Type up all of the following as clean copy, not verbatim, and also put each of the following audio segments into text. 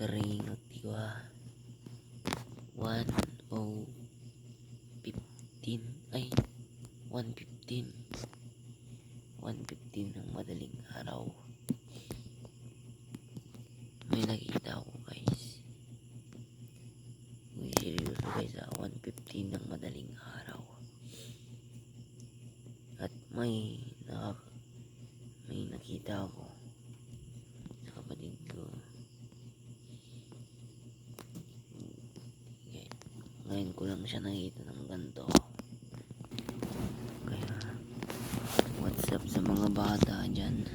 Karing tiwa 1:15 ay 1:15 ng madaling araw. May nakita ako guys. Uy, seryoso guys, 1:15 ng madaling araw. At may nakita ako sa kapatid ko. Ngayon ko lang siya nakita ng ganito. Kaya what's up sa mga bata dyan?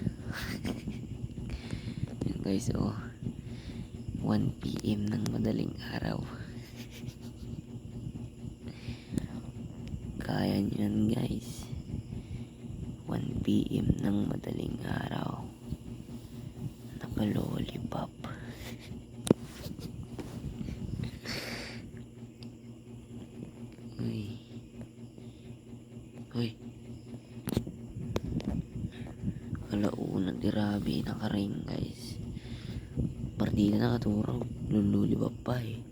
Yun guys, 1 PM ng madaling araw. Kaya nyo yan guys. 1 PM ng madaling araw. Naka-lollipop. Uy. Alauna tirabi naka-ring guys. Partida nakaturog. Lululibap pa eh.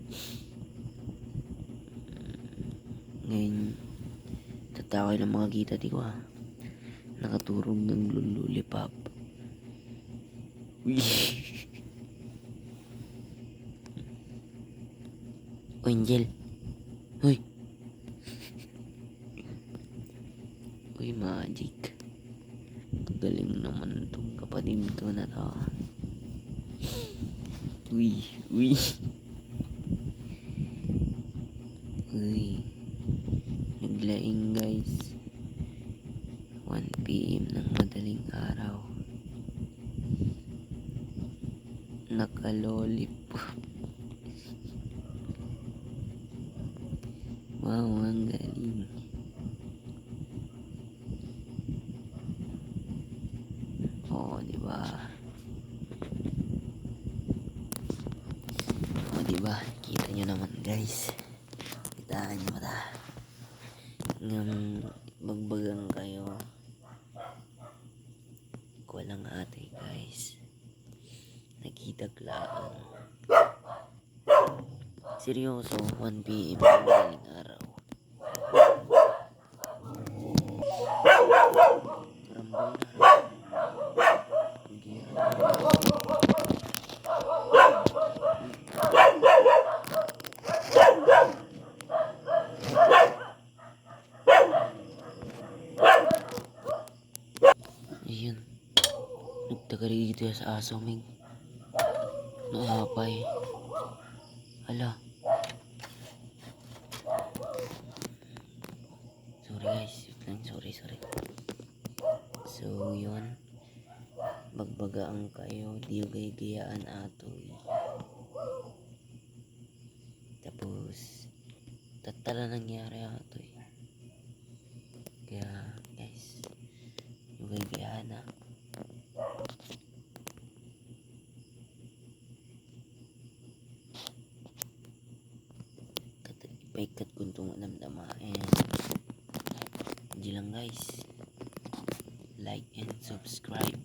Ngayon tatakay ng mga kita di ko nakaturog ng lululipap. Uy. O Angel. Uy. Uy, magic. Galing naman itong kapatid ko na to. Uy. Uy. Naglaing guys. 1 PM ng madaling araw. Naka-lollipop. Wow, ang galing. Diba? Kita nyo naman guys. Kitaan nyo mata. Magbagang kayo. Walang ate guys. Nagkitaglaan. Seryoso, 1 PM ng madaling araw. Rambol na. Ayun. Nagtagari dito sa aso, Mig. Naapay. Ala. Sorry guys. Sorry. So, yun. Magbagaan kayo. Di gayaan atoy. Tapos, tatala nangyari atoy. Kaya, guys. Yung gayaan na. Paikat kuntong namdamain. Hindi lang guys. Like and subscribe.